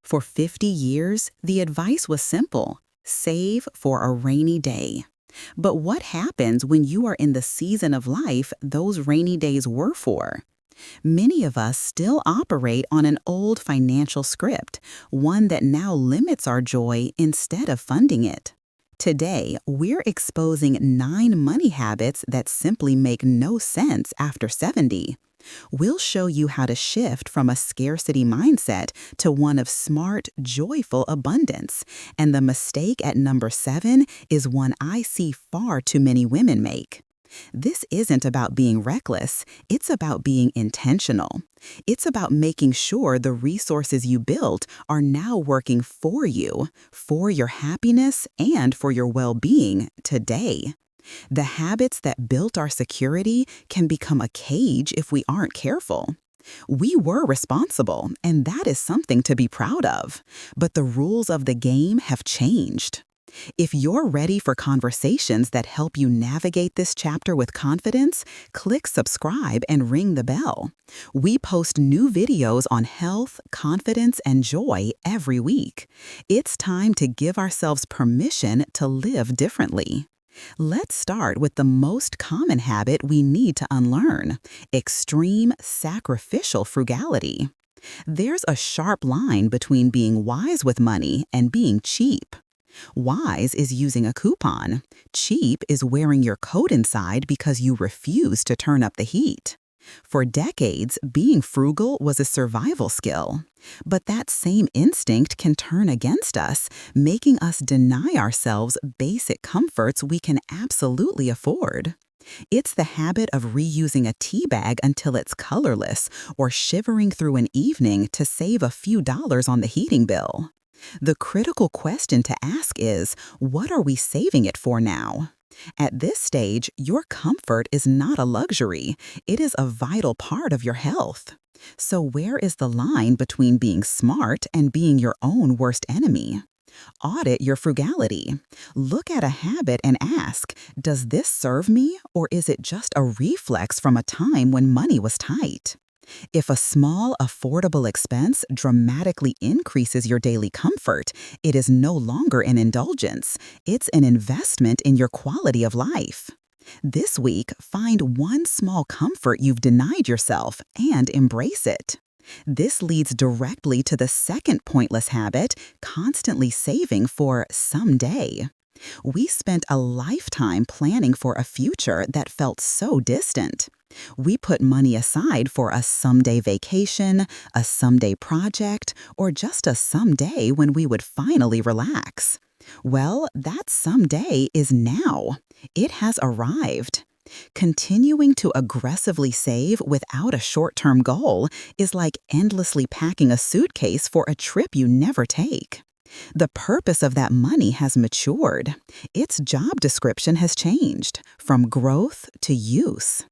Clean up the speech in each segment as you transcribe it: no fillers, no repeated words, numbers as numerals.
For 50 years, the advice was simple: save for a rainy day. But what happens when you are in the season of life those rainy days were for? Many of us still operate on an old financial script, one that now limits our joy instead of funding it. Today, we're exposing 9 money habits that simply make no sense after 70. We'll show you how to shift from a scarcity mindset to one of smart, joyful abundance. And the mistake at number 7 is one I see far too many women make. This isn't about being reckless, it's about being intentional. It's about making sure the resources you built are now working for your happiness, and for your well-being today. The habits that built our security can become a cage if we aren't careful. We were responsible, and that is something to be proud of. But the rules of the game have changed. If you're ready for conversations that help you navigate this chapter with confidence, click subscribe and ring the bell. We post new videos on health, confidence, and joy every week. It's time to give ourselves permission to live differently. Let's start with the most common habit we need to unlearn: extreme sacrificial frugality. There's a sharp line between being wise with money and being cheap. Wise is using a coupon. Cheap is wearing your coat inside because you refuse to turn up the heat. For decades, being frugal was a survival skill. But that same instinct can turn against us, making us deny ourselves basic comforts we can absolutely afford. It's the habit of reusing a tea bag until it's colorless, or shivering through an evening to save a few dollars on the heating bill. The critical question to ask is, what are we saving it for now? At this stage, your comfort is not a luxury, it is a vital part of your health. So where is the line between being smart and being your own worst enemy? Audit your frugality. Look at a habit and ask, does this serve me, or is it just a reflex from a time when money was tight? If a small, affordable expense dramatically increases your daily comfort, it is no longer an indulgence, it's an investment in your quality of life. This week, find one small comfort you've denied yourself and embrace it. This leads directly to the second pointless habit: constantly saving for someday. We spent a lifetime planning for a future that felt so distant. We put money aside for a someday vacation, a someday project, or just a someday when we would finally relax. Well, that someday is now. It has arrived. Continuing to aggressively save without a short-term goal is like endlessly packing a suitcase for a trip you never take. The purpose of that money has matured. Its job description has changed from growth to use.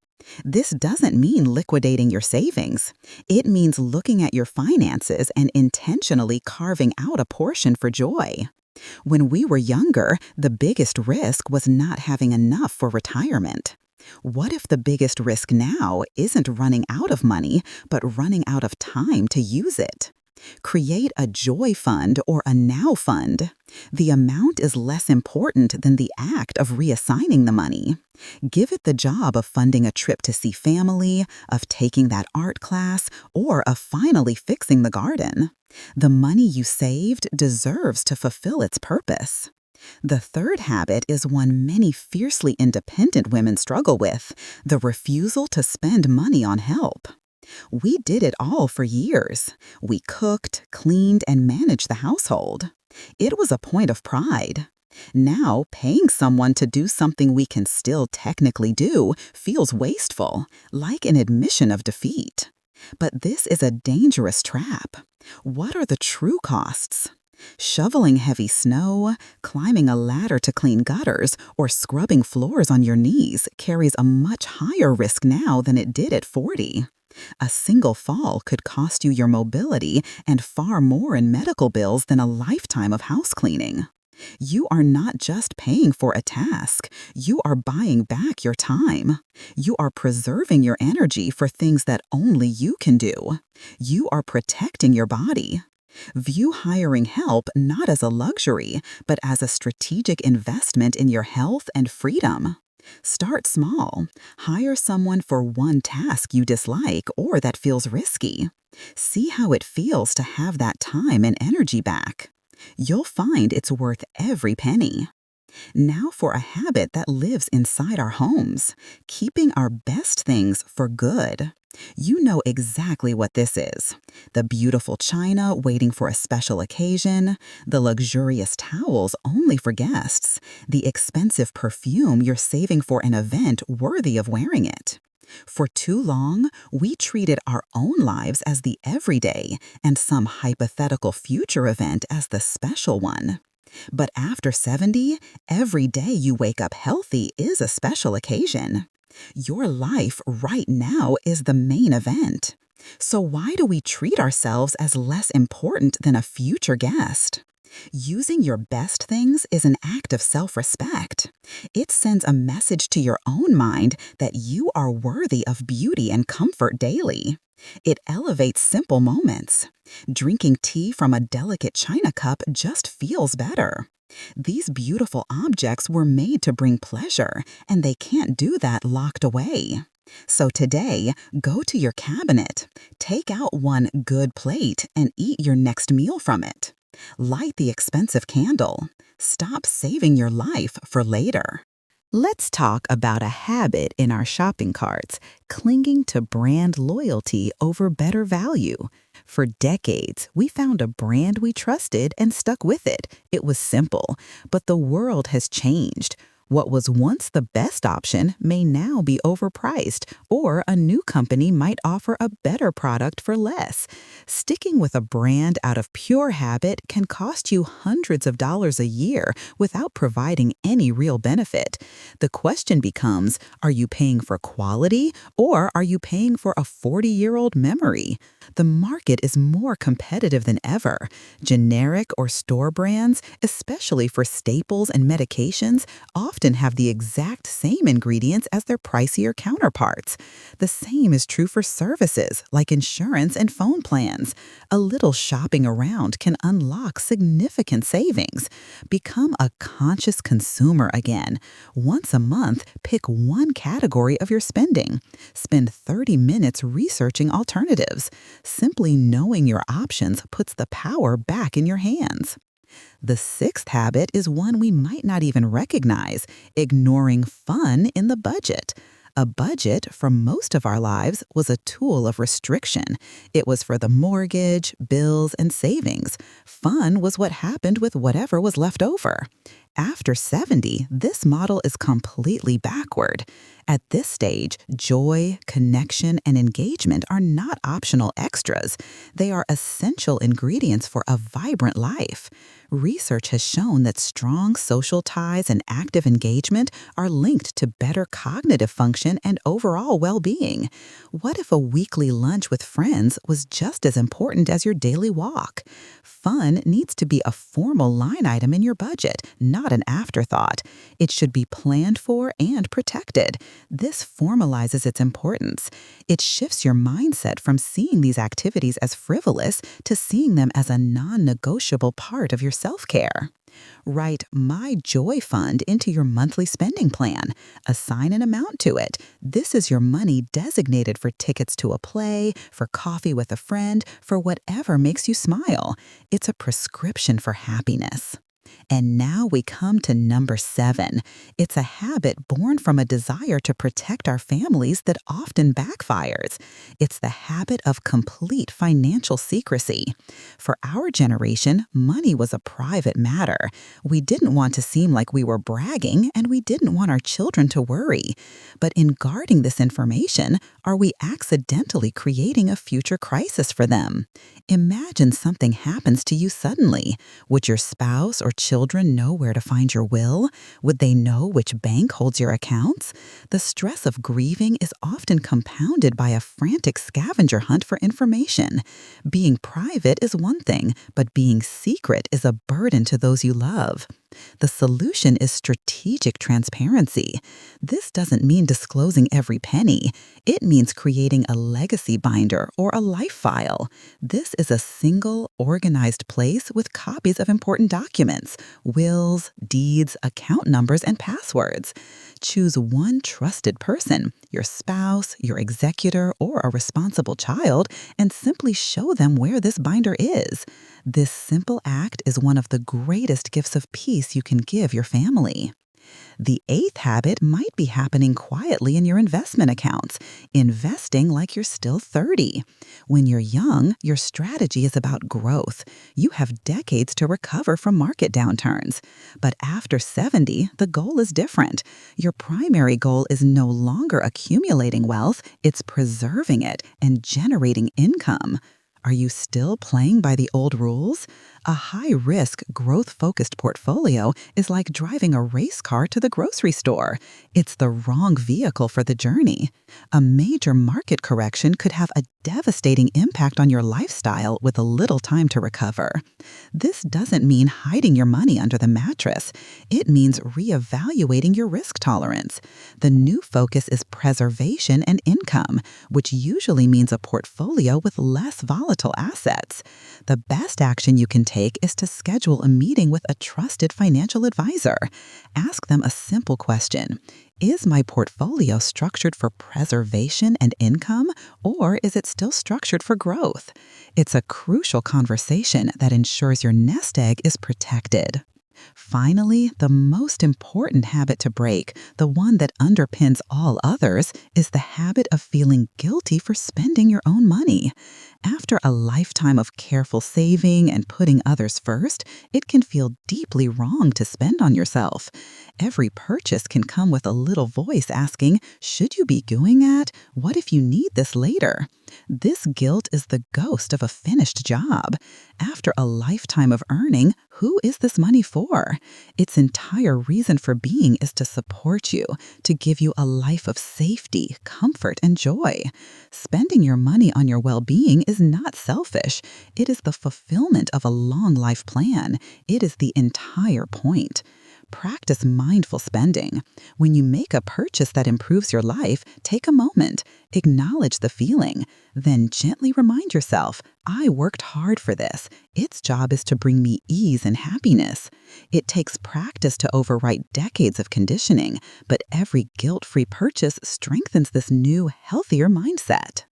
This doesn't mean liquidating your savings. It means looking at your finances and intentionally carving out a portion for joy. When we were younger, the biggest risk was not having enough for retirement. What if the biggest risk now isn't running out of money, but running out of time to use it? Create a joy fund or a now fund. The amount is less important than the act of reassigning the money. Give it the job of funding a trip to see family, of taking that art class, or of finally fixing the garden. The money you saved deserves to fulfill its purpose. The third habit is one many fiercely independent women struggle with: the refusal to spend money on help. We did it all for years. We cooked, cleaned, and managed the household. It was a point of pride. Now, paying someone to do something we can still technically do feels wasteful, like an admission of defeat. But this is a dangerous trap. What are the true costs? Shoveling heavy snow, climbing a ladder to clean gutters, or scrubbing floors on your knees carries a much higher risk now than it did at 40. A single fall could cost you your mobility and far more in medical bills than a lifetime of house cleaning. You are not just paying for a task, you are buying back your time. You are preserving your energy for things that only you can do. You are protecting your body. View hiring help not as a luxury, but as a strategic investment in your health and freedom. Start small. Hire someone for one task you dislike or that feels risky. See how it feels to have that time and energy back. You'll find it's worth every penny. Now for a habit that lives inside our homes, keeping our best things for good. You know exactly what this is. The beautiful china waiting for a special occasion, the luxurious towels only for guests, the expensive perfume you're saving for an event worthy of wearing it. For too long, we treated our own lives as the everyday and some hypothetical future event as the special one. But after 70, every day you wake up healthy is a special occasion. Your life right now is the main event. So why do we treat ourselves as less important than a future guest? Using your best things is an act of self-respect. It sends a message to your own mind that you are worthy of beauty and comfort daily. It elevates simple moments. Drinking tea from a delicate china cup just feels better. These beautiful objects were made to bring pleasure, and they can't do that locked away. So today, go to your cabinet, take out one good plate, and eat your next meal from it. Light the expensive candle. Stop saving your life for later. Let's talk about a habit in our shopping carts, clinging to brand loyalty over better value. For decades, we found a brand we trusted and stuck with it. It was simple, but the world has changed. What was once the best option may now be overpriced, or a new company might offer a better product for less. Sticking with a brand out of pure habit can cost you hundreds of dollars a year without providing any real benefit. The question becomes, are you paying for quality or are you paying for a 40-year-old memory? The market is more competitive than ever. Generic or store brands, especially for staples and medications, often have the exact same ingredients as their pricier counterparts. The same is true for services like insurance and phone plans. A little shopping around can unlock significant savings. Become a conscious consumer again. Once a month, pick one category of your spending. Spend 30 minutes researching alternatives. Simply knowing your options puts the power back in your hands. The sixth habit is one we might not even recognize: ignoring fun in the budget. A budget, for most of our lives, was a tool of restriction. It was for the mortgage, bills, and savings. Fun was what happened with whatever was left over. After 70, this model is completely backward. At this stage, joy, connection, and engagement are not optional extras. They are essential ingredients for a vibrant life. Research has shown that strong social ties and active engagement are linked to better cognitive function and overall well-being. What if a weekly lunch with friends was just as important as your daily walk? Fun needs to be a formal line item in your budget, not an afterthought. It should be planned for and protected. This formalizes its importance. It shifts your mindset from seeing these activities as frivolous to seeing them as a non-negotiable part of your self-care. Write My Joy Fund into your monthly spending plan. Assign an amount to it. This is your money designated for tickets to a play, for coffee with a friend, for whatever makes you smile. It's a prescription for happiness. And now we come to number 7. It's a habit born from a desire to protect our families that often backfires. It's the habit of complete financial secrecy. For our generation, money was a private matter. We didn't want to seem like we were bragging, and we didn't want our children to worry. But in guarding this information, are we accidentally creating a future crisis for them? Imagine something happens to you suddenly. Would your spouse or children know where to find your will? Would they know which bank holds your accounts? The stress of grieving is often compounded by a frantic scavenger hunt for information. Being private is one thing, but being secret is a burden to those you love. The solution is strategic transparency. This doesn't mean disclosing every penny. It means creating a legacy binder or a life file. This is a single, organized place with copies of important documents, wills, deeds, account numbers, and passwords. Choose one trusted person, your spouse, your executor, or a responsible child, and simply show them where this binder is. This simple act is one of the greatest gifts of peace you can give your family. The eighth habit might be happening quietly in your investment accounts, investing like you're still 30. When you're young, your strategy is about growth. You have decades to recover from market downturns. But after 70, the goal is different. Your primary goal is no longer accumulating wealth, it's preserving it and generating income. Are you still playing by the old rules? A high-risk, growth-focused portfolio is like driving a race car to the grocery store. It's the wrong vehicle for the journey. A major market correction could have a devastating impact on your lifestyle with a little time to recover. This doesn't mean hiding your money under the mattress. It means reevaluating your risk tolerance. The new focus is preservation and income, which usually means a portfolio with less volatile assets. The best action you can take is to schedule a meeting with a trusted financial advisor. Ask them a simple question. Is my portfolio structured for preservation and income, or is it still structured for growth? It's a crucial conversation that ensures your nest egg is protected. Finally, the most important habit to break, the one that underpins all others, is the habit of feeling guilty for spending your own money. After a lifetime of careful saving and putting others first, it can feel deeply wrong to spend on yourself. Every purchase can come with a little voice asking, "Should you be doing that? What if you need this later?" This guilt is the ghost of a finished job. After a lifetime of earning, who is this money for? Its entire reason for being is to support you, to give you a life of safety, comfort, and joy. Spending your money on your well-being is not selfish. It is the fulfillment of a long life plan. It is the entire point. Practice mindful spending. When you make a purchase that improves your life, take a moment, acknowledge the feeling, then gently remind yourself, I worked hard for this. Its job is to bring me ease and happiness. It takes practice to overwrite decades of conditioning, but every guilt-free purchase strengthens this new, healthier mindset.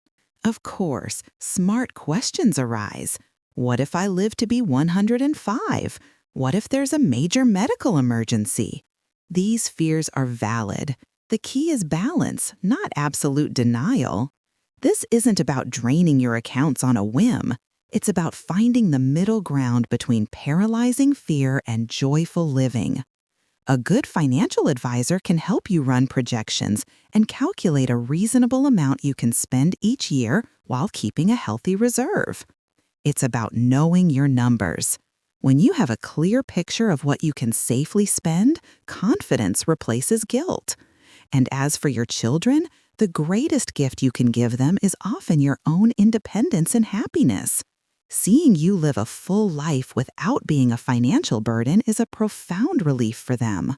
Of course, smart questions arise. What if I live to be 105? What if there's a major medical emergency? These fears are valid. The key is balance, not absolute denial. This isn't about draining your accounts on a whim. It's about finding the middle ground between paralyzing fear and joyful living. A good financial advisor can help you run projections and calculate a reasonable amount you can spend each year while keeping a healthy reserve. It's about knowing your numbers. When you have a clear picture of what you can safely spend, confidence replaces guilt. And as for your children, the greatest gift you can give them is often your own independence and happiness. Seeing you live a full life without being a financial burden is a profound relief for them.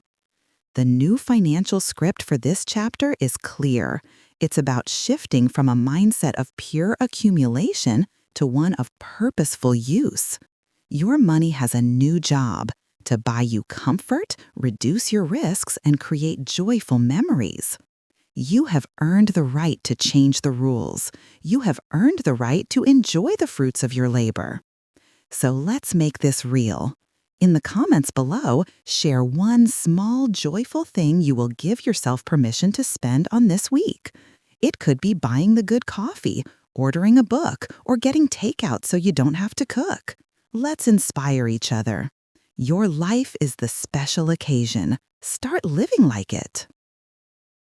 The new financial script for this chapter is clear. It's about shifting from a mindset of pure accumulation to one of purposeful use. Your money has a new job: to buy you comfort, reduce your risks, and create joyful memories. You have earned the right to change the rules. You have earned the right to enjoy the fruits of your labor. So let's make this real. In the comments below, share one small, joyful thing you will give yourself permission to spend on this week. It could be buying the good coffee, ordering a book, or getting takeout so you don't have to cook. Let's inspire each other. Your life is the special occasion. Start living like it.